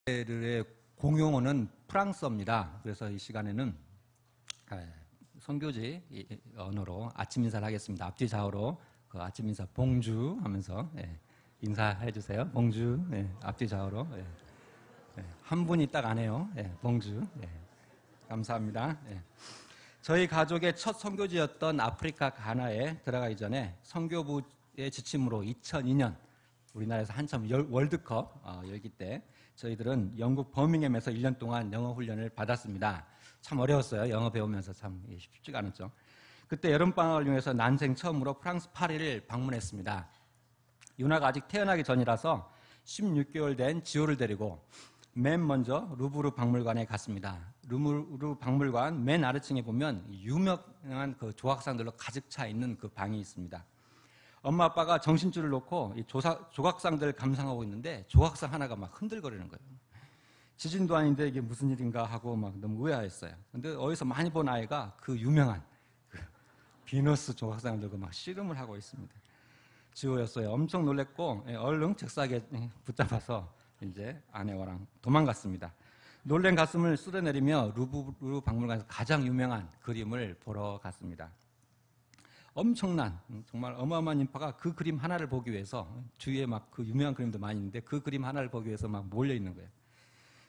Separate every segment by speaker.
Speaker 1: 의 공용어는 프랑스어입니다. 그래서 이 시간에는 선교지 언어로 아침 인사를 하겠습니다. 앞뒤 좌우로 그 아침 인사 봉주 하면서 인사해 주세요. 봉주. 앞뒤 좌우로. 한 분이 딱 안 해요. 봉주. 감사합니다. 저희 가족의 첫 선교지였던 아프리카 가나에 들어가기 전에 선교부의 지침으로 2002년 우리나라에서 한참 월드컵 열기 때 저희들은 영국 버밍엄에서 1년 동안 영어 훈련을 받았습니다. 참 어려웠어요. 영어 배우면서 참 쉽지가 않았죠. 그때 여름방학을 이용해서 난생 처음으로 프랑스 파리를 방문했습니다. 유나가 아직 태어나기 전이라서 16개월 된 지호를 데리고 맨 먼저 루브르 박물관에 갔습니다. 루브르 박물관 맨 아래층에 보면 유명한 그 조각상들로 가득 차 있는 그 방이 있습니다. 엄마 아빠가 정신줄을 놓고 이 조각상들을 감상하고 있는데 조각상 하나가 막 흔들거리는 거예요. 지진도 아닌데 이게 무슨 일인가 하고 막 너무 의아했어요. 근데 어디서 많이 본 아이가 그 유명한 그 비너스 조각상을 들고 막 씨름을 하고 있습니다. 지호였어요. 엄청 놀랬고 얼른 잭싸게 붙잡아서 이제 아내와랑 도망갔습니다. 놀란 가슴을 쓸어내리며 루브르 박물관에서 가장 유명한 그림을 보러 갔습니다. 엄청난 정말 어마어마한 인파가 그 그림 하나를 보기 위해서 주위에 막 그 유명한 그림도 많이 있는데 그 그림 하나를 보기 위해서 막 몰려 있는 거예요.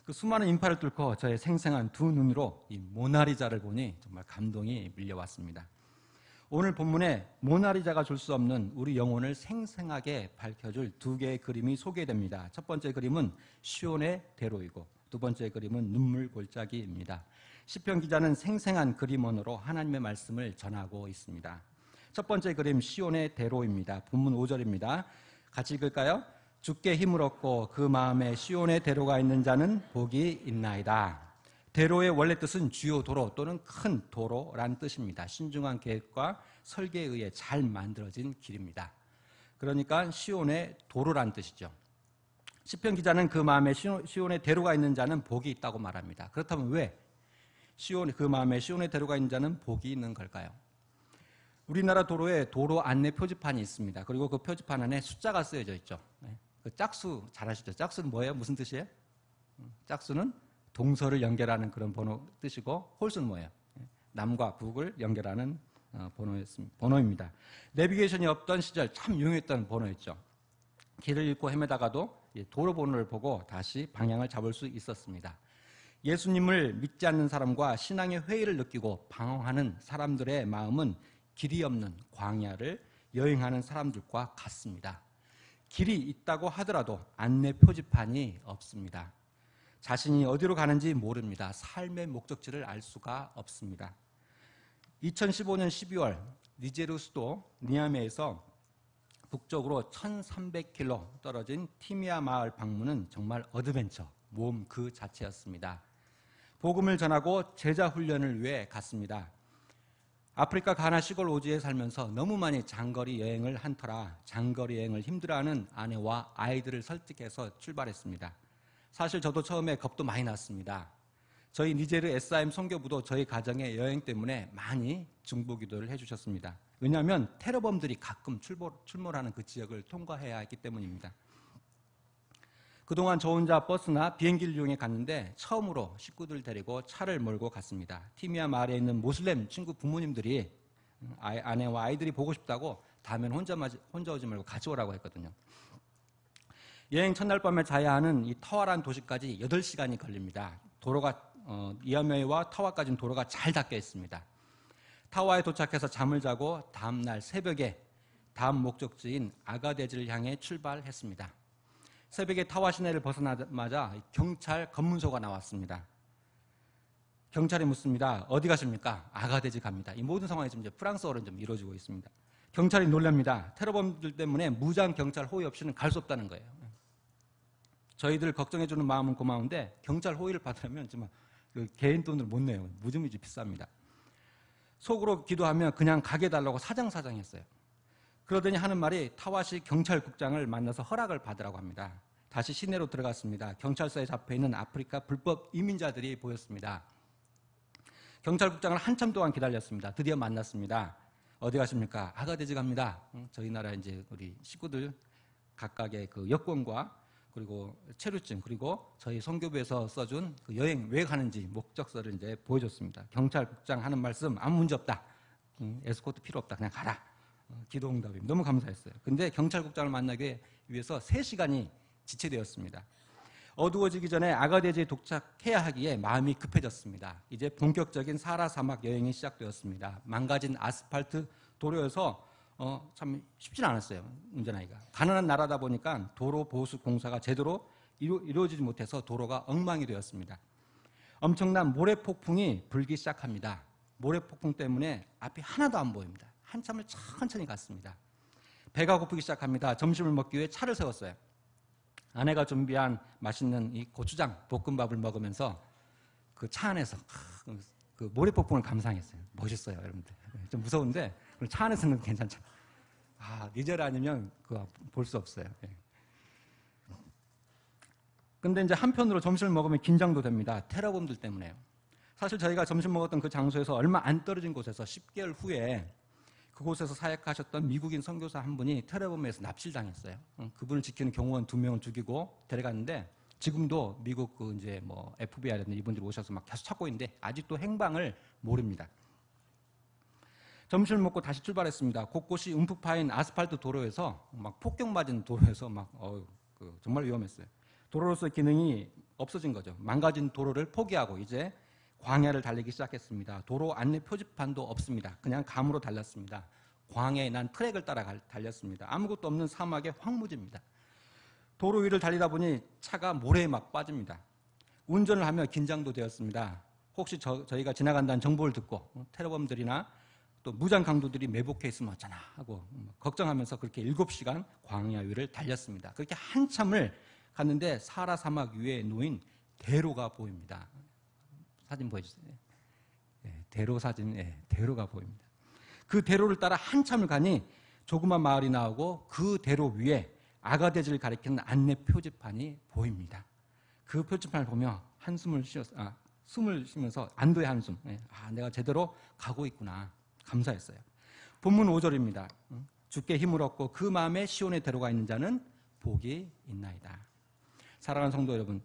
Speaker 1: 그 수많은 인파를 뚫고 저의 생생한 두 눈으로 이 모나리자를 보니 정말 감동이 밀려왔습니다. 오늘 본문에 모나리자가 줄 수 없는 우리 영혼을 생생하게 밝혀줄 두 개의 그림이 소개됩니다. 첫 번째 그림은 시온의 대로이고 두 번째 그림은 눈물 골짜기입니다. 시편 기자는 생생한 그림 언어로 하나님의 말씀을 전하고 있습니다. 첫 번째 그림 시온의 대로입니다. 본문 5절입니다. 같이 읽을까요? 주께 힘을 얻고 그 마음에 시온의 대로가 있는 자는 복이 있나이다. 대로의 원래 뜻은 주요 도로 또는 큰 도로란 뜻입니다. 신중한 계획과 설계에 의해 잘 만들어진 길입니다. 그러니까 시온의 도로란 뜻이죠. 시편 기자는 그 마음에 시온의 대로가 있는 자는 복이 있다고 말합니다. 그렇다면 왜 그 마음에 시온의 대로가 있는 자는 복이 있는 걸까요? 우리나라 도로에 도로 안내 표지판이 있습니다. 그리고 그 표지판 안에 숫자가 쓰여져 있죠. 그 짝수 잘 아시죠? 짝수는 뭐예요? 무슨 뜻이에요? 짝수는 동서를 연결하는 그런 번호 뜻이고 홀수는 뭐예요? 남과 북을 연결하는 번호입니다. 내비게이션이 없던 시절 참 유용했던 번호였죠. 길을 잃고 헤매다가도 도로 번호를 보고 다시 방향을 잡을 수 있었습니다. 예수님을 믿지 않는 사람과 신앙의 회의를 느끼고 방황하는 사람들의 마음은 길이 없는 광야를 여행하는 사람들과 같습니다. 길이 있다고 하더라도 안내 표지판이 없습니다. 자신이 어디로 가는지 모릅니다. 삶의 목적지를 알 수가 없습니다. 2015년 12월 니제르 수도 니아메에서 북쪽으로 1300km 떨어진 티미아 마을 방문은 정말 어드벤처, 모험 그 자체였습니다. 복음을 전하고 제자 훈련을 위해 갔습니다. 아프리카 가나 시골 오지에 살면서 너무 많이 장거리 여행을 한 터라 장거리 여행을 힘들어하는 아내와 아이들을 설득해서 출발했습니다. 사실 저도 처음에 겁도 많이 났습니다. 저희 니제르 SIM 선교부도 저희 가정의 여행 때문에 많이 중보기도를 해주셨습니다. 왜냐하면 테러범들이 가끔 출몰하는 그 지역을 통과해야 했기 때문입니다. 그동안 저 혼자 버스나 비행기를 이용해 갔는데 처음으로 식구들 데리고 차를 몰고 갔습니다. 티미아 마을에 있는 모슬렘 친구 부모님들이 아내와 아이들이 보고 싶다고 다음엔 혼자 오지 말고 같이 오라고 했거든요. 여행 첫날 밤에 자야 하는 이 타와란 도시까지 8시간이 걸립니다. 니아메와 타와까지는 도로가 잘 닦여 있습니다. 타와에 도착해서 잠을 자고 다음날 새벽에 다음 목적지인 아가데즈를 향해 출발했습니다. 새벽에 타와 시내를 벗어나자마자 경찰 검문소가 나왔습니다. 경찰이 묻습니다. 어디 가십니까? 아가데즈 갑니다. 이 모든 상황이 지금 이제 프랑스어로 좀 이루어지고 있습니다. 경찰이 놀랍니다. 테러범들 때문에 무장 경찰 호위 없이는 갈 수 없다는 거예요. 저희들 걱정해주는 마음은 고마운데 경찰 호위를 받으려면 정말 개인 돈을 못 내요. 무지무지 비쌉니다. 속으로 기도하면 그냥 가게 달라고 사장했어요. 그러더니 하는 말이 타와시 경찰국장을 만나서 허락을 받으라고 합니다. 다시 시내로 들어갔습니다. 경찰서에 잡혀있는 아프리카 불법 이민자들이 보였습니다. 경찰국장을 한참 동안 기다렸습니다. 드디어 만났습니다. 어디 가십니까? 아가데즈 갑니다. 저희 나라 이제 우리 식구들 각각의 그 여권과 그리고 체류증, 그리고 저희 선교부에서 써준 그 여행 왜 가는지 목적서를 이제 보여줬습니다. 경찰국장 하는 말씀 아무 문제 없다. 에스코트 필요 없다. 그냥 가라. 기도응답이 너무 감사했어요. 근데 경찰국장을 만나기 위해서 3시간이 지체되었습니다. 어두워지기 전에 아가데지에 도착해야 하기에 마음이 급해졌습니다. 이제 본격적인 사하라 사막 여행이 시작되었습니다. 망가진 아스팔트 도로여서 참 쉽진 않았어요. 운전하기가. 가난한 나라다 보니까 도로 보수 공사가 제대로 이루어지지 못해서 도로가 엉망이 되었습니다. 엄청난 모래폭풍이 불기 시작합니다. 모래폭풍 때문에 앞이 하나도 안 보입니다. 한참을 천천히 갔습니다. 배가 고프기 시작합니다. 점심을 먹기 위해 차를 세웠어요. 아내가 준비한 맛있는 이 고추장 볶음밥을 먹으면서 그 차 안에서 그 모래폭풍을 감상했어요. 멋있어요, 여러분들. 좀 무서운데 차 안에서는 괜찮죠. 니젤 아니면 그거 볼 수 없어요. 근데 이제 한편으로 점심을 먹으면 긴장도 됩니다. 테러범들 때문에요. 사실 저희가 점심 먹었던 그 장소에서 얼마 안 떨어진 곳에서 10개월 후에 그곳에서 사역하셨던 미국인 선교사 한 분이 테러범에서 납치당했어요. 그분을 지키는 경호원 2명을 죽이고 데려갔는데 지금도 미국 그 이제 뭐 FBI라든지 이분들이 오셔서 막 계속 찾고 있는데 아직도 행방을 모릅니다. 점심을 먹고 다시 출발했습니다. 곳곳이 움푹 파인 아스팔트 도로에서 막 폭격 맞은 도로에서 막 정말 위험했어요. 도로로서의 기능이 없어진 거죠. 망가진 도로를 포기하고 이제 광야를 달리기 시작했습니다. 도로 안내 표지판도 없습니다. 그냥 감으로 달렸습니다. 광야에 난 트랙을 따라 달렸습니다. 아무것도 없는 사막의 황무지입니다. 도로 위를 달리다 보니 차가 모래에 막 빠집니다. 운전을 하며 긴장도 되었습니다. 혹시 저희가 지나간다는 정보를 듣고 테러범들이나 또 무장 강도들이 매복해 있으면 어쩌나 하고 걱정하면서 그렇게 7시간 광야 위를 달렸습니다. 그렇게 한참을 갔는데 사하라 사막 위에 놓인 대로가 보입니다. 사진 보여주세요. 대로 사진, 대로가 보입니다. 그 대로를 따라 한참을 가니 조그만 마을이 나오고 그 대로 위에 아가데지를 가리키는 안내 표지판이 보입니다. 그 표지판을 보며 숨을 쉬면서 안도의 한숨. 내가 제대로 가고 있구나. 감사했어요. 본문 5절입니다. 주께 힘을 얻고 그 마음에 시온의 대로가 있는 자는 복이 있나이다. 사랑하는 성도 여러분,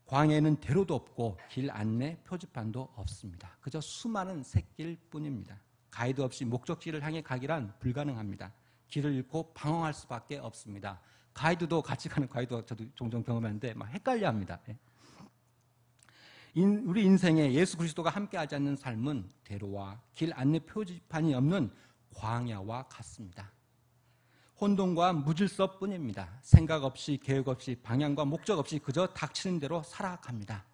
Speaker 1: 광야에는 대로도 없고 길 안내 표지판도 없습니다. 그저 수많은 샛길 뿐입니다. 가이드 없이 목적지를 향해 가기란 불가능합니다. 길을 잃고 방황할 수밖에 없습니다. 가이드도 같이 가는 가이드 저도 종종 경험했는데 막 헷갈려합니다. 우리 인생에 예수 그리스도가 함께하지 않는 삶은 대로와 길 안내 표지판이 없는 광야와 같습니다. 혼돈과 무질서뿐입니다. 생각 없이 계획 없이 방향과 목적 없이 그저 닥치는 대로 살아갑니다.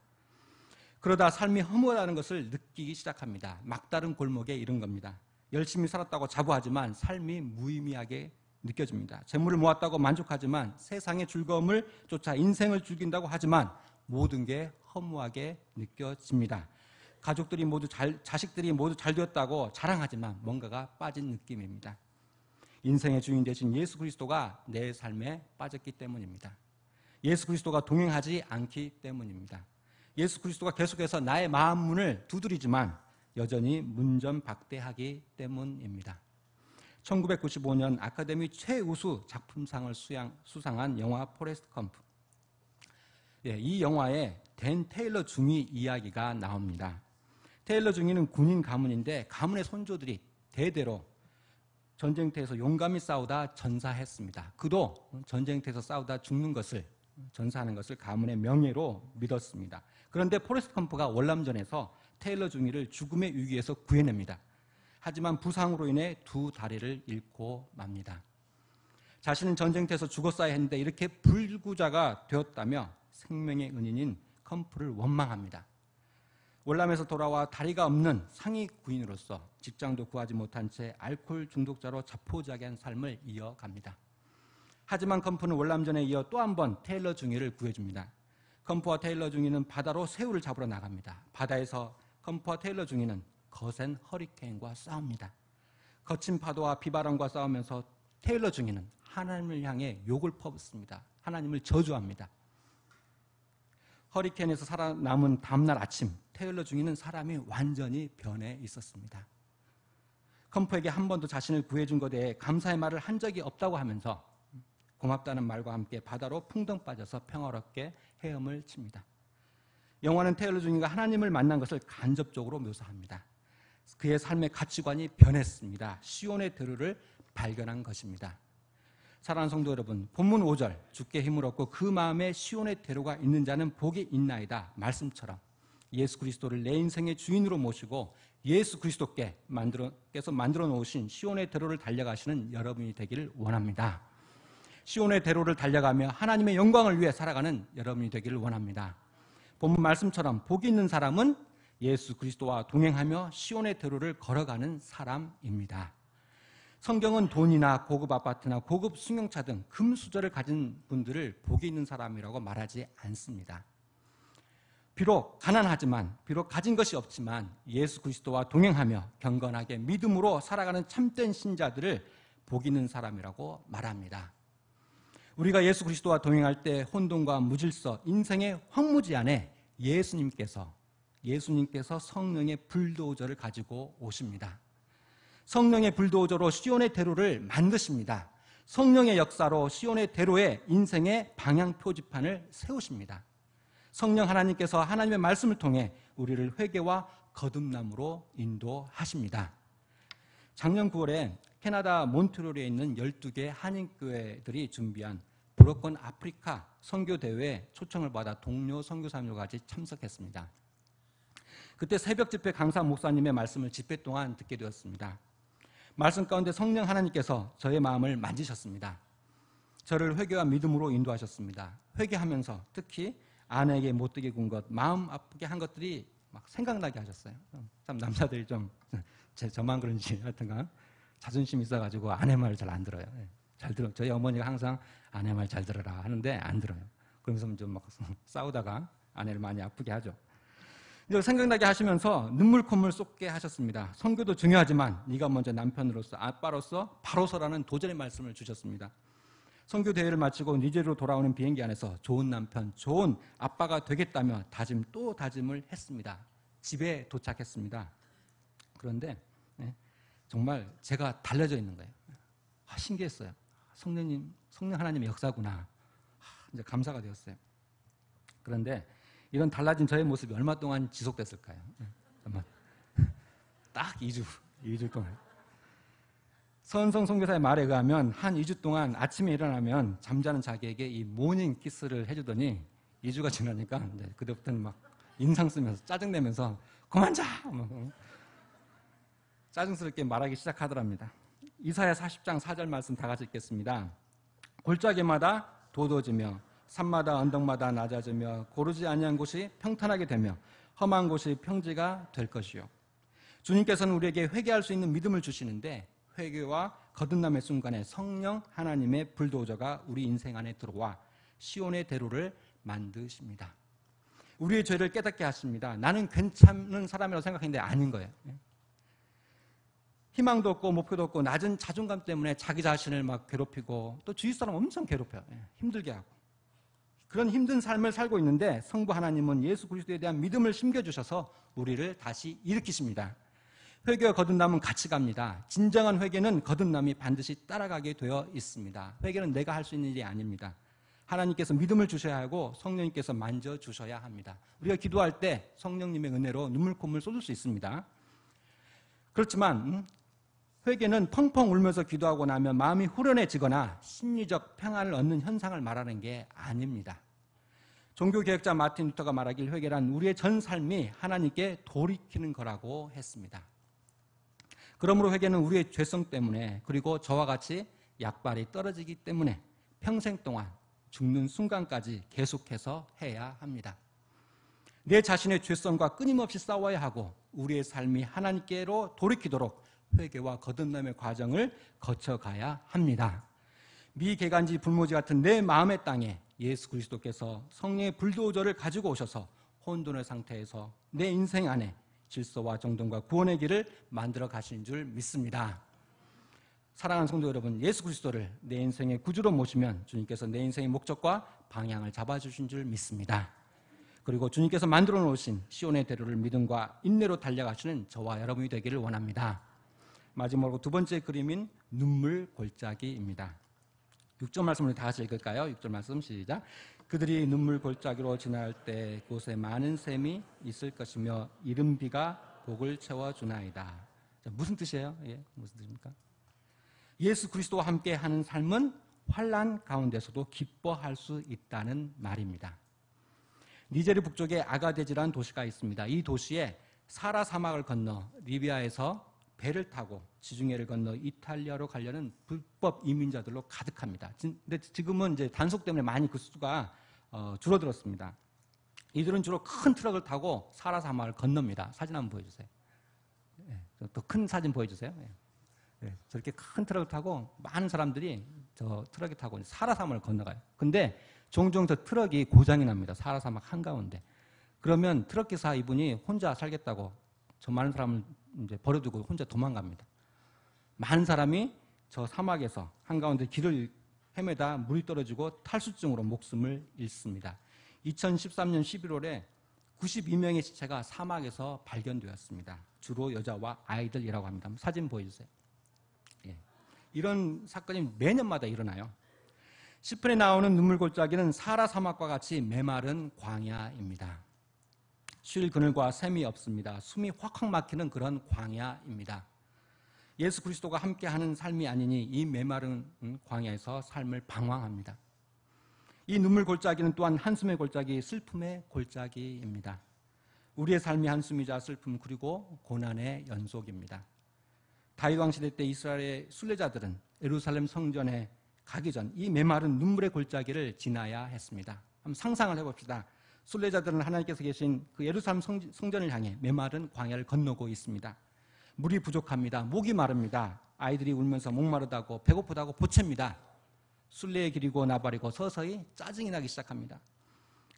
Speaker 1: 그러다 삶이 허무하다는 것을 느끼기 시작합니다. 막다른 골목에 이른 겁니다. 열심히 살았다고 자부하지만 삶이 무의미하게 느껴집니다. 재물을 모았다고 만족하지만 세상의 즐거움을 쫓아 인생을 즐긴다고 하지만 모든 게 허무하게 느껴집니다. 자식들이 모두 잘 되었다고 자랑하지만 뭔가가 빠진 느낌입니다. 인생의 주인 되신 예수 그리스도가 내 삶에 빠졌기 때문입니다. 예수 그리스도가 동행하지 않기 때문입니다. 예수 그리스도가 계속해서 나의 마음 문을 두드리지만 여전히 문전박대하기 때문입니다. 1995년 아카데미 최우수 작품상을 수상한 영화 포레스트 컴프. 이 영화에 댄 테일러 중위 이야기가 나옵니다. 테일러 중위는 군인 가문인데 가문의 손조들이 대대로 전쟁터에서 용감히 싸우다 전사했습니다. 그도 전쟁터에서 싸우다 죽는 것을, 전사하는 것을 가문의 명예로 믿었습니다. 그런데 포레스트 컴프가 월남전에서 테일러 중위를 죽음의 위기에서 구해냅니다. 하지만 부상으로 인해 2 다리를 잃고 맙니다. 자신은 전쟁터에서 죽었어야 했는데 이렇게 불구자가 되었다며 생명의 은인인 컴프를 원망합니다. 월남에서 돌아와 다리가 없는 상위 구인으로서 직장도 구하지 못한 채 알코올 중독자로 자포자기한 삶을 이어갑니다. 하지만 컴프는 월남전에 이어 또 한 번 테일러 중위를 구해줍니다. 컴프와 테일러 중위는 바다로 새우를 잡으러 나갑니다. 바다에서 컴프와 테일러 중위는 거센 허리케인과 싸웁니다. 거친 파도와 비바람과 싸우면서 테일러 중위는 하나님을 향해 욕을 퍼붓습니다. 하나님을 저주합니다. 허리케인에서 살아남은 다음날 아침 테일러 중위는 사람이 완전히 변해 있었습니다. 컴프에게 한 번도 자신을 구해준 것에 대해 감사의 말을 한 적이 없다고 하면서 고맙다는 말과 함께 바다로 풍덩 빠져서 평화롭게 헤엄을 칩니다. 영화는 테일러 주니가 하나님을 만난 것을 간접적으로 묘사합니다. 그의 삶의 가치관이 변했습니다. 시온의 대로를 발견한 것입니다. 사랑하는 성도 여러분, 본문 5절 주께 힘을 얻고 그 마음에 시온의 대로가 있는 자는 복이 있나이다 말씀처럼 예수 그리스도를 내 인생의 주인으로 모시고 예수 그리스도께서 만들어 놓으신 시온의 대로를 달려가시는 여러분이 되기를 원합니다. 시온의 대로를 달려가며 하나님의 영광을 위해 살아가는 여러분이 되기를 원합니다. 본문 말씀처럼 복이 있는 사람은 예수 그리스도와 동행하며 시온의 대로를 걸어가는 사람입니다. 성경은 돈이나 고급 아파트나 고급 승용차 등 금수저를 가진 분들을 복이 있는 사람이라고 말하지 않습니다. 비록 가난하지만, 비록 가진 것이 없지만 예수 그리스도와 동행하며 경건하게 믿음으로 살아가는 참된 신자들을 복 있는 사람이라고 말합니다. 우리가 예수 그리스도와 동행할 때 혼돈과 무질서, 인생의 황무지 안에 예수님께서 성령의 불도저를 가지고 오십니다. 성령의 불도저로 시온의 대로를 만드십니다. 성령의 역사로 시온의 대로에 인생의 방향 표지판을 세우십니다. 성령 하나님께서 하나님의 말씀을 통해 우리를 회개와 거듭남으로 인도하십니다. 작년 9월에 캐나다 몬트리올에 있는 12개 한인교회들이 준비한 브로큰 아프리카 선교대회에 초청을 받아 동료 선교사님과 같이 참석했습니다. 그때 새벽 집회 강사 목사님의 말씀을 집회 동안 듣게 되었습니다. 말씀 가운데 성령 하나님께서 저의 마음을 만지셨습니다. 저를 회개와 믿음으로 인도하셨습니다. 회개하면서 특히 아내에게 못되게 군 것, 마음 아프게 한 것들이 막 생각나게 하셨어요. 참 남자들이 좀 저만 그런지 하여튼간 자존심이 있어가지고 아내 말을 잘 안 들어요. 잘 들어. 저희 어머니가 항상 아내 말 잘 들어라 하는데 안 들어요. 그러면서 좀 막 싸우다가 아내를 많이 아프게 하죠. 생각나게 하시면서 눈물 콧물 쏟게 하셨습니다. 선교도 중요하지만 네가 먼저 남편으로서 아빠로서 바로 서라는 도전의 말씀을 주셨습니다. 선교 대회를 마치고 니제리로 돌아오는 비행기 안에서 좋은 남편, 좋은 아빠가 되겠다며 또 다짐을 했습니다. 집에 도착했습니다. 그런데 정말 제가 달라져 있는 거예요. 신기했어요. 성령 하나님의 역사구나. 이제 감사가 되었어요. 그런데 이런 달라진 저의 모습이 얼마 동안 지속됐을까요? 딱 2주 동안. 서은성 선교사의 말에 의하면 한 2주 동안 아침에 일어나면 잠자는 자기에게 이 모닝 키스를 해주더니 2주가 지나니까 그때부터는 막 인상 쓰면서 짜증내면서 그만 자! 짜증스럽게 말하기 시작하더랍니다. 이사야 40장 4절 말씀 다 같이 읽겠습니다. 골짜기마다 돋워지며 산마다 언덕마다 낮아지며 고르지 아니한 곳이 평탄하게 되며 험한 곳이 평지가 될 것이요. 주님께서는 우리에게 회개할 수 있는 믿음을 주시는데 회개와 거듭남의 순간에 성령 하나님의 불도저가 우리 인생 안에 들어와 시온의 대로를 만드십니다. 우리의 죄를 깨닫게 하십니다. 나는 괜찮은 사람이라고 생각했는데 아닌 거예요. 희망도 없고 목표도 없고 낮은 자존감 때문에 자기 자신을 막 괴롭히고 또 주위 사람 엄청 괴롭혀요. 힘들게 하고. 그런 힘든 삶을 살고 있는데 성부 하나님은 예수 그리스도에 대한 믿음을 심겨주셔서 우리를 다시 일으키십니다. 회개와 거듭남은 같이 갑니다. 진정한 회개는 거듭남이 반드시 따라가게 되어 있습니다. 회개는 내가 할 수 있는 일이 아닙니다. 하나님께서 믿음을 주셔야 하고 성령님께서 만져주셔야 합니다. 우리가 기도할 때 성령님의 은혜로 눈물 콧물 쏟을 수 있습니다. 그렇지만 회개는 펑펑 울면서 기도하고 나면 마음이 후련해지거나 심리적 평안을 얻는 현상을 말하는 게 아닙니다. 종교개혁자 마틴 루터가 말하길 회개란 우리의 전 삶이 하나님께 돌이키는 거라고 했습니다. 그러므로 회개는 우리의 죄성 때문에 그리고 저와 같이 약발이 떨어지기 때문에 평생 동안 죽는 순간까지 계속해서 해야 합니다. 내 자신의 죄성과 끊임없이 싸워야 하고 우리의 삶이 하나님께로 돌이키도록 회개와 거듭남의 과정을 거쳐가야 합니다. 미개간지 불모지 같은 내 마음의 땅에 예수 그리스도께서 성령의 불도저를 가지고 오셔서 혼돈의 상태에서 내 인생 안에 질서와 정돈과 구원의 길을 만들어 가시는 줄 믿습니다. 사랑하는 성도 여러분, 예수 그리스도를 내 인생의 구주로 모시면 주님께서 내 인생의 목적과 방향을 잡아주신 줄 믿습니다. 그리고 주님께서 만들어 놓으신 시온의 대로를 믿음과 인내로 달려가시는 저와 여러분이 되기를 원합니다. 마지막으로 두 번째 그림인 눈물 골짜기입니다. 6절 말씀을 다 같이 읽을까요? 6절 말씀 시작. 그들이 눈물 골짜기로 지나갈 때 그곳에 많은 샘이 있을 것이며 이른 비가 복을 채워주나이다. 자, 무슨 뜻이에요? 예, 무슨 뜻입니까? 예수 그리스도와 함께 하는 삶은 환난 가운데서도 기뻐할 수 있다는 말입니다. 니제르 북쪽에 아가데지라는 도시가 있습니다. 이 도시에 사라 사막을 건너 리비아에서 배를 타고 지중해를 건너 이탈리아로 가려는 불법 이민자들로 가득합니다. 근데 지금은 이제 단속 때문에 많이 그 수가 줄어들었습니다. 이들은 주로 큰 트럭을 타고 사라 사막을 건넙니다. 사진 한번 보여주세요. 네, 더 큰 사진 보여주세요. 네, 저렇게 큰 트럭을 타고 많은 사람들이 저 트럭에 타고 사라 사막을 건너가요. 근데 종종 저 트럭이 고장이 납니다. 사라 사막 한가운데. 그러면 트럭 기사 이분이 혼자 살겠다고 저 많은 사람을 이제 버려두고 혼자 도망갑니다. 많은 사람이 저 사막에서 한가운데 길을 헤매다 물이 떨어지고 탈수증으로 목숨을 잃습니다. 2013년 11월에 92명의 시체가 사막에서 발견되었습니다. 주로 여자와 아이들이라고 합니다. 사진 보여주세요. 예. 이런 사건이 매년마다 일어나요. 시편에 나오는 눈물 골짜기는 사라 사막과 같이 메마른 광야입니다. 쉴 그늘과 샘이 없습니다. 숨이 확확 막히는 그런 광야입니다. 예수 그리스도가 함께하는 삶이 아니니 이 메마른 광야에서 삶을 방황합니다. 이 눈물 골짜기는 또한 한숨의 골짜기, 슬픔의 골짜기입니다. 우리의 삶이 한숨이자 슬픔 그리고 고난의 연속입니다. 다윗 왕 시대 때 이스라엘의 순례자들은 예루살렘 성전에 가기 전 이 메마른 눈물의 골짜기를 지나야 했습니다. 한번 상상을 해봅시다. 순례자들은 하나님께서 계신 그 예루살렘 성전을 향해 메마른 광야를 건너고 있습니다. 물이 부족합니다. 목이 마릅니다. 아이들이 울면서 목마르다고 배고프다고 보챕니다. 순례의 길이고 나발이고 서서히 짜증이 나기 시작합니다.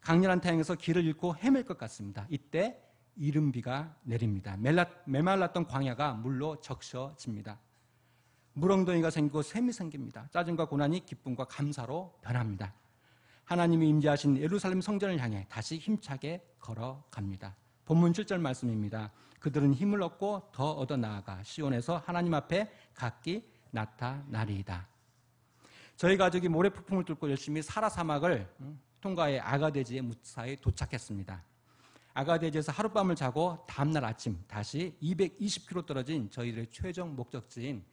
Speaker 1: 강렬한 태양에서 길을 잃고 헤맬 것 같습니다. 이때 이른 비가 내립니다. 메말랐던 광야가 물로 적셔집니다. 물엉덩이가 생기고 샘이 생깁니다. 짜증과 고난이 기쁨과 감사로 변합니다. 하나님이 임재하신 예루살렘 성전을 향해 다시 힘차게 걸어갑니다. 본문 7절 말씀입니다. 그들은 힘을 얻고 더 얻어 나아가 시온에서 하나님 앞에 각기 나타나리이다. 저희 가족이 모래폭풍을 뚫고 열심히 사라 사막을 통과해 아가데지에 무사히 도착했습니다. 아가데지에서 하룻밤을 자고 다음날 아침 다시 220km 떨어진 저희들의 최종 목적지인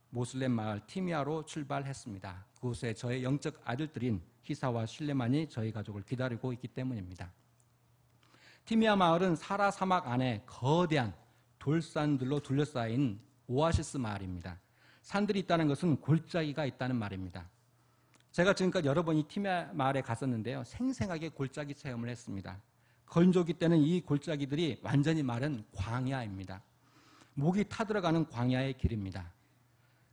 Speaker 1: 모슬렘 마을 티미아로 출발했습니다. 그곳에 저의 영적 아들들인 히사와 실레만이 저희 가족을 기다리고 있기 때문입니다. 티미아 마을은 사라 사막 안에 거대한 돌산들로 둘러싸인 오아시스 마을입니다. 산들이 있다는 것은 골짜기가 있다는 말입니다. 제가 지금까지 여러 번 이 티미아 마을에 갔었는데요. 생생하게 골짜기 체험을 했습니다. 건조기 때는 이 골짜기들이 완전히 마른 광야입니다. 목이 타들어가는 광야의 길입니다.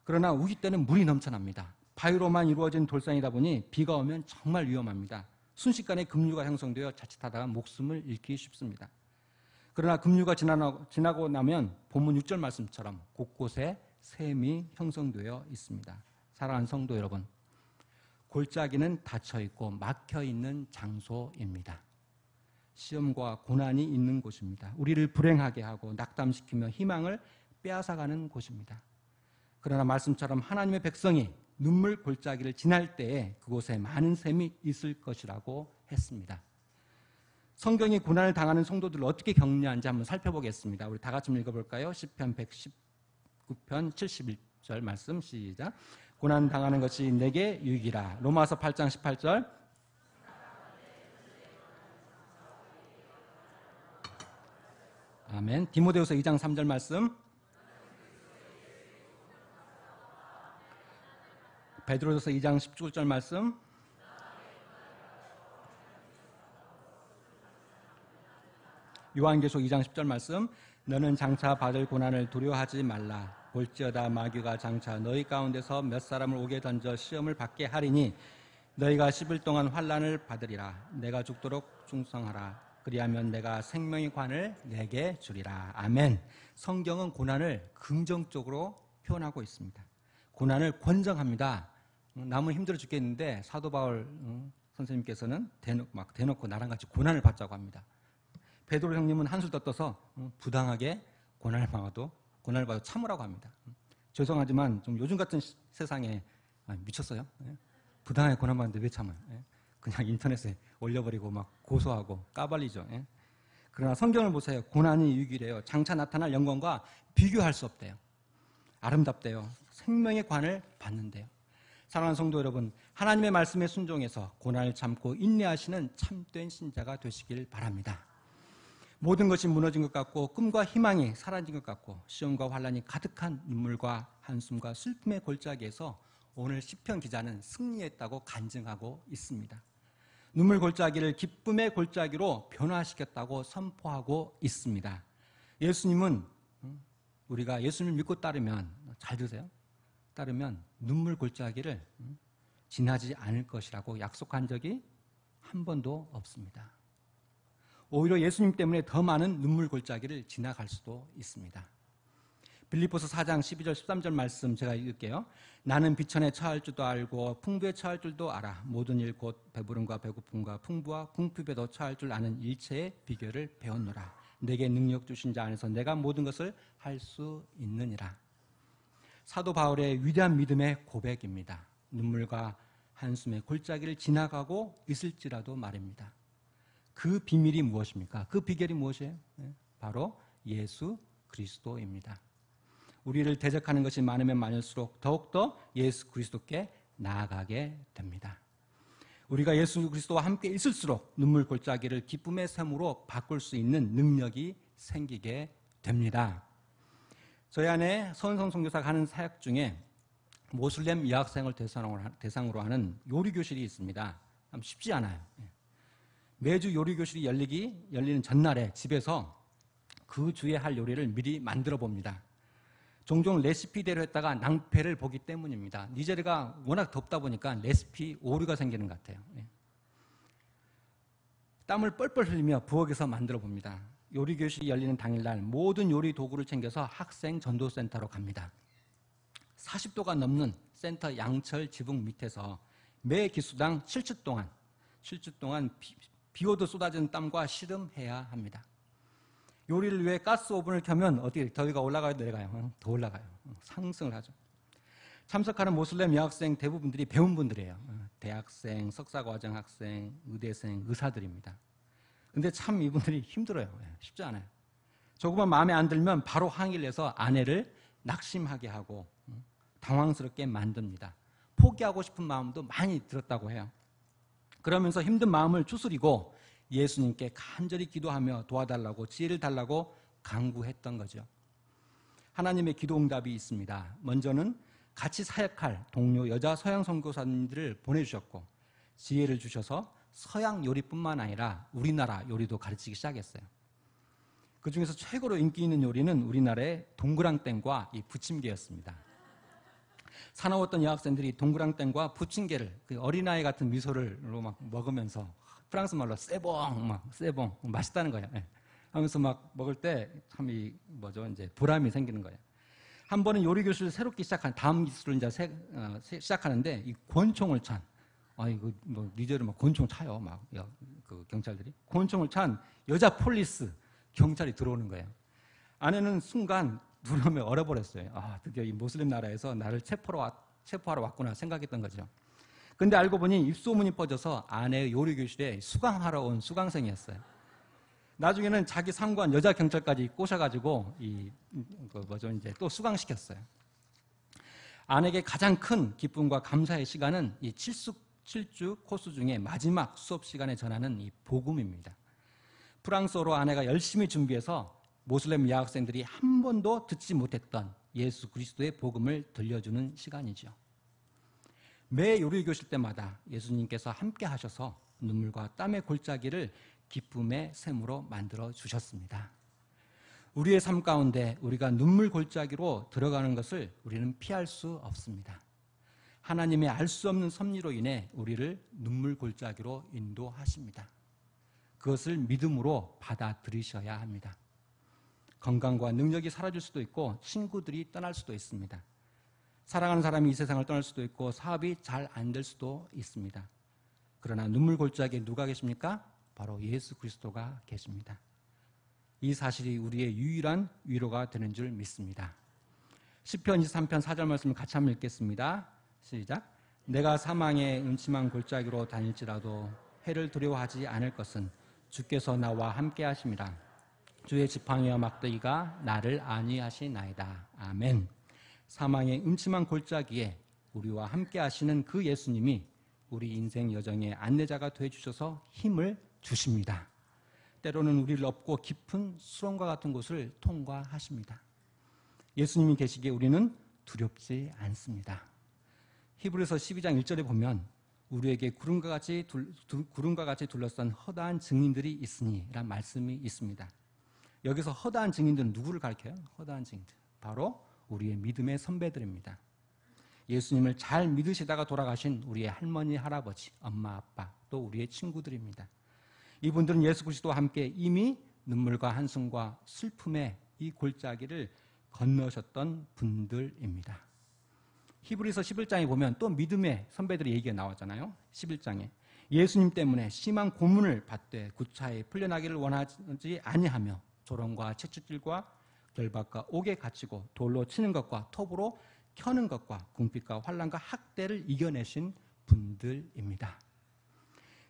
Speaker 1: 그러나 우기 때는 물이 넘쳐납니다. 바위로만 이루어진 돌산이다 보니 비가 오면 정말 위험합니다. 순식간에 급류가 형성되어 자칫하다가 목숨을 잃기 쉽습니다. 그러나 급류가 지나고 나면 본문 6절 말씀처럼 곳곳에 샘이 형성되어 있습니다. 사랑하는 성도 여러분, 골짜기는 닫혀있고 막혀있는 장소입니다. 시험과 고난이 있는 곳입니다. 우리를 불행하게 하고 낙담시키며 희망을 빼앗아가는 곳입니다. 그러나 말씀처럼 하나님의 백성이 눈물 골짜기를 지날 때에 그곳에 많은 샘이 있을 것이라고 했습니다. 성경이 고난을 당하는 성도들을 어떻게 격려하는지 한번 살펴보겠습니다. 우리 다 같이 읽어볼까요? 시편 119편 71절 말씀 시작. 고난 당하는 것이 내게 유익이라. 로마서 8장 18절. 아멘. 디모데후서 2장 3절 말씀. 베드로전서 2장 19절 말씀. 요한계시록 2장 10절 말씀. 너는 장차 받을 고난을 두려워하지 말라. 볼지어다 마귀가 장차 너희 가운데서 몇 사람을 오게 던져 시험을 받게 하리니 너희가 10일 동안 환난을 받으리라. 내가 죽도록 충성하라. 그리하면 내가 생명의 관을 내게 주리라. 아멘. 성경은 고난을 긍정적으로 표현하고 있습니다. 고난을 권장합니다. 남은 힘들어 죽겠는데 사도 바울 선생님께서는 대놓고 나랑 같이 고난을 받자고 합니다. 베드로 형님은 한술 더 떠서 부당하게 고난을 받아도 참으라고 합니다. 죄송하지만 좀 요즘 같은 세상에 미쳤어요? 예? 부당하게 고난받는데 왜 참아요? 예? 그냥 인터넷에 올려버리고 막 고소하고 까발리죠. 예? 그러나 성경을 보세요. 고난이 유익이래요. 장차 나타날 영광과 비교할 수 없대요. 아름답대요. 생명의 관을 받는데요. 사랑하는 성도 여러분, 하나님의 말씀에 순종해서 고난을 참고 인내하시는 참된 신자가 되시길 바랍니다. 모든 것이 무너진 것 같고 꿈과 희망이 사라진 것 같고 시험과 환란이 가득한 눈물과 한숨과 슬픔의 골짜기에서 오늘 시편 기자는 승리했다고 간증하고 있습니다. 눈물 골짜기를 기쁨의 골짜기로 변화시켰다고 선포하고 있습니다. 예수님은 우리가 예수님을 믿고 따르면, 잘 들으세요, 따르면 눈물 골짜기를 지나지 않을 것이라고 약속한 적이 한 번도 없습니다. 오히려 예수님 때문에 더 많은 눈물 골짜기를 지나갈 수도 있습니다. 빌립보서 4장 12절 13절 말씀 제가 읽을게요. 나는 비천에 처할 줄도 알고 풍부에 처할 줄도 알아. 모든 일 곧 배부름과 배고픔과 풍부와 궁핍에도 처할 줄 아는 일체의 비결을 배웠노라. 내게 능력 주신 자 안에서 내가 모든 것을 할 수 있느니라. 사도 바울의 위대한 믿음의 고백입니다. 눈물과 한숨의 골짜기를 지나가고 있을지라도 말입니다. 그 비밀이 무엇입니까? 그 비결이 무엇이에요? 바로 예수 그리스도입니다. 우리를 대적하는 것이 많으면 많을수록 더욱더 예수 그리스도께 나아가게 됩니다. 우리가 예수 그리스도와 함께 있을수록 눈물 골짜기를 기쁨의 샘으로 바꿀 수 있는 능력이 생기게 됩니다. 저희 안에 서은성 선교사가 하는 사역 중에 모슬렘 여학생을 대상으로 하는 요리교실이 있습니다. 쉽지 않아요. 매주 요리교실이 열리는 전날에 집에서 그 주에 할 요리를 미리 만들어 봅니다. 종종 레시피대로 했다가 낭패를 보기 때문입니다. 니제르가 워낙 덥다 보니까 레시피 오류가 생기는 것 같아요. 땀을 뻘뻘 흘리며 부엌에서 만들어 봅니다. 요리교실이 열리는 당일날 모든 요리 도구를 챙겨서 학생 전도센터로 갑니다. 40도가 넘는 센터 양철 지붕 밑에서 매 기수당 7주 동안 비오도 쏟아지는 땀과 씨름해야 합니다. 요리를 위해 가스 오븐을 켜면 어떻게 더위가 올라가요, 내려가요? 더 올라가요. 상승을 하죠. 참석하는 모슬렘 여학생 대부분들이 배운 분들이에요. 대학생, 석사과정 학생, 의대생, 의사들입니다. 근데 참 이분들이 힘들어요. 쉽지 않아요. 조금만 마음에 안 들면 바로 항의를 해서 아내를 낙심하게 하고 당황스럽게 만듭니다. 포기하고 싶은 마음도 많이 들었다고 해요. 그러면서 힘든 마음을 추스리고 예수님께 간절히 기도하며 도와달라고 지혜를 달라고 간구했던 거죠. 하나님의 기도 응답이 있습니다. 먼저는 같이 사역할 동료 여자 서양 선교사님들을 보내주셨고 지혜를 주셔서 서양 요리뿐만 아니라 우리나라 요리도 가르치기 시작했어요. 그중에서 최고로 인기 있는 요리는 우리나라의 동그랑땡과 이 부침개였습니다. 사나웠던 여학생들이 동그랑땡과 부침개를 그 어린아이 같은 미소를로 막 먹으면서 프랑스 말로 세봉 맛있다는 거예요. 하면서 막 먹을 때 참 이제 보람이 생기는 거예요. 한 번은 요리 교실을 새롭게 시작한 다음 기술을 이제 시작하는데 이 권총을 찬 이거 뭐 니제르 막 권총 차요 그 경찰들이 권총을 찬 여자 폴리스 경찰이 들어오는 거예요. 아내는 순간 두려움에 얼어버렸어요. 드디어 이 모슬림 나라에서 나를 체포하러 왔구나 생각했던 거죠. 근데 알고 보니 입소문이 퍼져서 아내의 요리 교실에 수강하러 온 수강생이었어요. 나중에는 자기 상관 여자 경찰까지 꼬셔가지고 이제 또 수강시켰어요. 아내에게 가장 큰 기쁨과 감사의 시간은 이 7주 코스 중에 마지막 수업 시간에 전하는 이 복음입니다. 프랑스어로 아내가 열심히 준비해서 모슬렘 여학생들이 한 번도 듣지 못했던 예수 그리스도의 복음을 들려주는 시간이죠. 매 요리교실 때마다 예수님께서 함께 하셔서 눈물과 땀의 골짜기를 기쁨의 샘으로 만들어 주셨습니다. 우리의 삶 가운데 우리가 눈물 골짜기로 들어가는 것을 우리는 피할 수 없습니다. 하나님의 알 수 없는 섭리로 인해 우리를 눈물 골짜기로 인도하십니다. 그것을 믿음으로 받아들이셔야 합니다. 건강과 능력이 사라질 수도 있고 친구들이 떠날 수도 있습니다. 사랑하는 사람이 이 세상을 떠날 수도 있고 사업이 잘 안 될 수도 있습니다. 그러나 눈물 골짜기에 누가 계십니까? 바로 예수 그리스도가 계십니다. 이 사실이 우리의 유일한 위로가 되는 줄 믿습니다. 시편 23편 4절 말씀을 같이 한번 읽겠습니다. 시작. 내가 사망의 음침한 골짜기로 다닐지라도 해를 두려워하지 않을 것은 주께서 나와 함께 하심이라. 주의 지팡이와 막대기가 나를 안위하시나이다. 아멘. 사망의 음침한 골짜기에 우리와 함께 하시는 그 예수님이 우리 인생 여정의 안내자가 되어주셔서 힘을 주십니다. 때로는 우리를 업고 깊은 수렁과 같은 곳을 통과하십니다. 예수님이 계시기에 우리는 두렵지 않습니다. 히브리서 12장 1절에 보면 우리에게 구름과 같이 둘러싼 허다한 증인들이 있으니 라는 말씀이 있습니다. 여기서 허다한 증인들은 누구를 가리켜요? 허다한 증인들, 바로 우리의 믿음의 선배들입니다. 예수님을 잘 믿으시다가 돌아가신 우리의 할머니, 할아버지, 엄마, 아빠, 또 우리의 친구들입니다. 이분들은 예수 그리스도와 함께 이미 눈물과 한숨과 슬픔의 이 골짜기를 건너셨던 분들입니다. 히브리서 11장에 보면 또 믿음의 선배들의 얘기가 나왔잖아요. 11장에 예수님 때문에 심한 고문을 받되 구차히 풀려나기를 원하지 아니하며 조롱과 채찍질과 결박과 옥에 갇히고 돌로 치는 것과 톱으로 켜는 것과 궁핍과 환난과 학대를 이겨내신 분들입니다.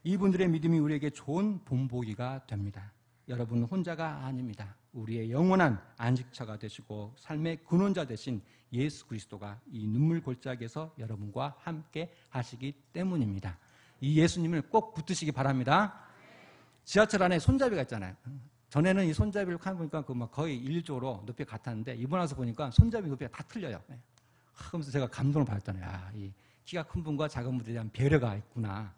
Speaker 1: 이분들의 믿음이 우리에게 좋은 본보기가 됩니다. 여러분 혼자가 아닙니다. 우리의 영원한 안식처가 되시고 삶의 근원자 되신 예수 그리스도가 이 눈물 골짜기에서 여러분과 함께 하시기 때문입니다. 이 예수님을 꼭 붙드시기 바랍니다. 지하철 안에 손잡이가 있잖아요. 전에는 이 손잡이를 보니까 거의 1조로 높이가 같았는데 이번 와서 보니까 손잡이 높이가 다 틀려요. 그러면서 제가 감동을 받았잖아요. 이 키가 큰 분과 작은 분에 대한 배려가 있구나.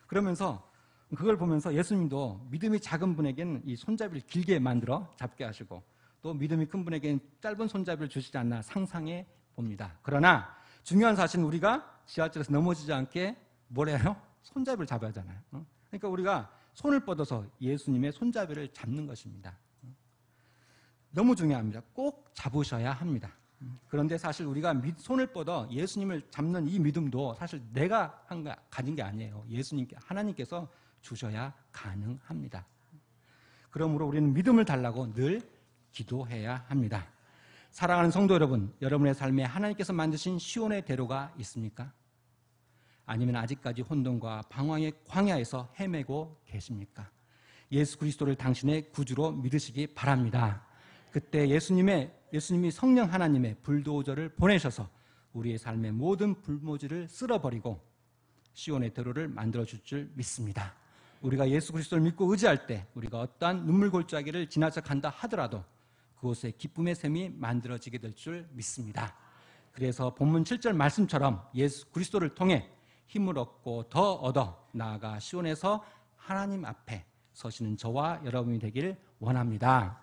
Speaker 1: 그러면서 그걸 보면서 예수님도 믿음이 작은 분에게는 이 손잡이를 길게 만들어 잡게 하시고 또 믿음이 큰 분에게는 짧은 손잡이를 주시지 않나 상상해 봅니다. 그러나 중요한 사실은 우리가 지하철에서 넘어지지 않게 뭘 해요? 손잡이를 잡아야 하잖아요. 그러니까 우리가 손을 뻗어서 예수님의 손잡이를 잡는 것입니다. 너무 중요합니다. 꼭 잡으셔야 합니다. 그런데 사실 우리가 손을 뻗어 예수님을 잡는 이 믿음도 사실 내가 가진 게 아니에요. 예수님께, 하나님께서 주셔야 가능합니다. 그러므로 우리는 믿음을 달라고 늘 기도해야 합니다. 사랑하는 성도 여러분, 여러분의 삶에 하나님께서 만드신 시온의 대로가 있습니까? 아니면 아직까지 혼돈과 방황의 광야에서 헤매고 계십니까? 예수 그리스도를 당신의 구주로 믿으시기 바랍니다. 그때 예수님이 성령 하나님의 불도저를 보내셔서 우리의 삶의 모든 불모지를 쓸어버리고 시온의 대로를 만들어줄 줄 믿습니다. 우리가 예수 그리스도를 믿고 의지할 때 우리가 어떠한 눈물 골짜기를 지나쳐 간다 하더라도 그곳에 기쁨의 샘이 만들어지게 될 줄 믿습니다. 그래서 본문 7절 말씀처럼 예수 그리스도를 통해 힘을 얻고 더 얻어 나아가 시온에서 하나님 앞에 서시는 저와 여러분이 되기를 원합니다.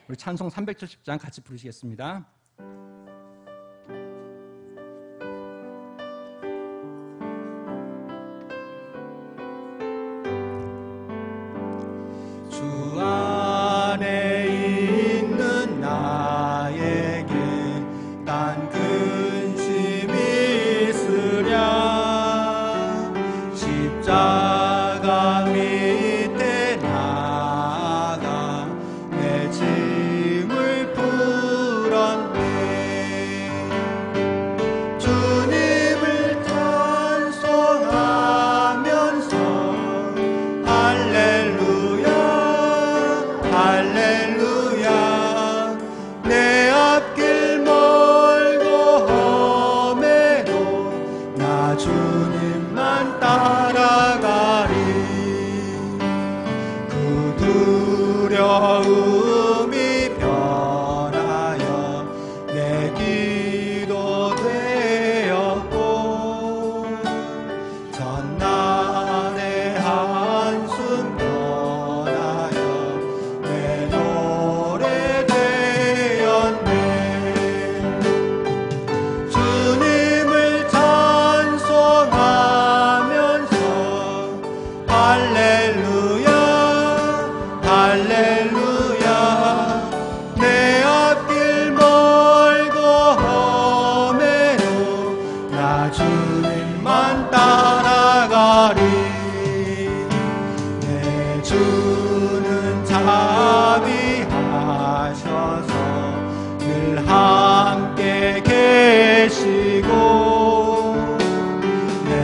Speaker 1: 우리 찬송 370장 같이 부르시겠습니다. 주 안에 있는 나에게 딴 근심이 있으랴 십자가 밑에 나가 내 짐을 풀었네. 주님을 찬송하면서 할렐루야 할렐루야 내 앞길 멀고 험해도 나 주님만 따라가리. 그 두려움이 변하여 내 기도 되었고 전날의 한숨 변하여 내 노래 되었네. 주님을 찬송하면서 할렐루야 할렐루야 내 앞길 멀고 험해도 나 주님만 따라가리. 내 주는 자비하셔서 늘 함께 계시고 내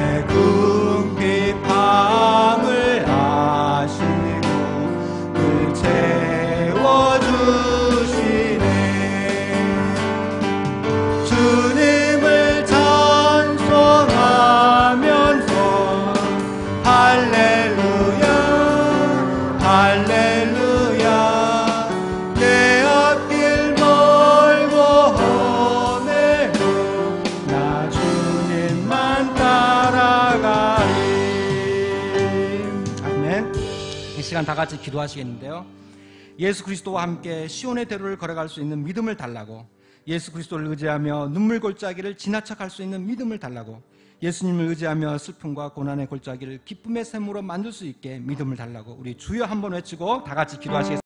Speaker 1: 할렐루야 할렐루야 내 앞길 멀고 험해도 나 주님만 따라가리. 아멘. 이 시간 다 같이 기도하시겠는데요, 예수 그리스도와 함께 시온의 대로를 걸어갈 수 있는 믿음을 달라고, 예수 그리스도를 의지하며 눈물 골짜기를 지나쳐 갈 수 있는 믿음을 달라고, 예수님을 의지하며 슬픔과 고난의 골짜기를 기쁨의 샘으로 만들 수 있게 믿음을 달라고 우리 주여 한번 외치고 다 같이 기도하시겠습니다.